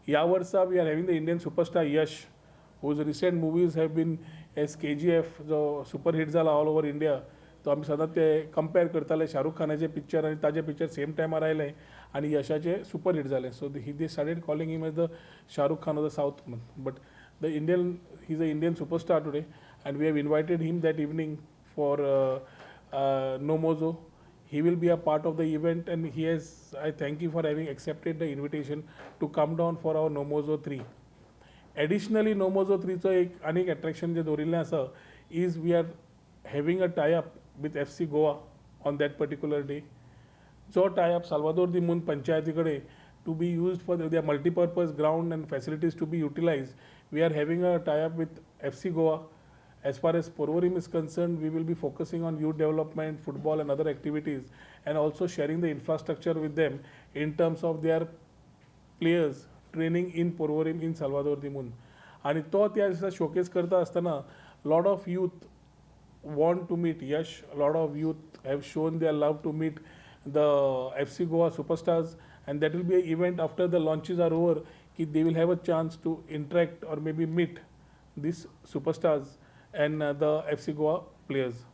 या वर्षा we are having the Indian superstar Yash, whose recent movies have been as KGF जो super hit झाला all over India. तो आम्ही सदां ते कंपेअर करताले शाहरुख खानाचे पिक्चर आणि ताजे पिक्चर सेम टायमार आयले आणि यशाचे सुपर हिट झाले. So they started calling him as the Shahrukh Khan of the south. But the Indian he is a Indian superstar today and we have invited him that evening for NOMOZO. He will be a part of the event and I thank you for having accepted the invitation to come down for our NOMOZO 3. Additionally, NOMOZO 3 चं एक अनेक attraction जे दवरिल्लें आसा is we are having a tie-up with FC Goa on that particular day. जो tie-up Salvador the Moon पंचायती कडे to be used for their multi-purpose ground and facilities to be utilized. We are having a tie-up with FC Goa. As far as Porvorim is concerned, we will be focusing on youth development, football and other activities, and also sharing the infrastructure with them in terms of their players training in Porvorim in Salvador the Moon. आणि तो त्या showcase करता असताना lot of youth want to meet Yash, a lot of youth have shown their love to meet the FC Goa superstars, and that will be an event after the launches are over, they will have a chance to interact or maybe meet these superstars and the FC Goa players.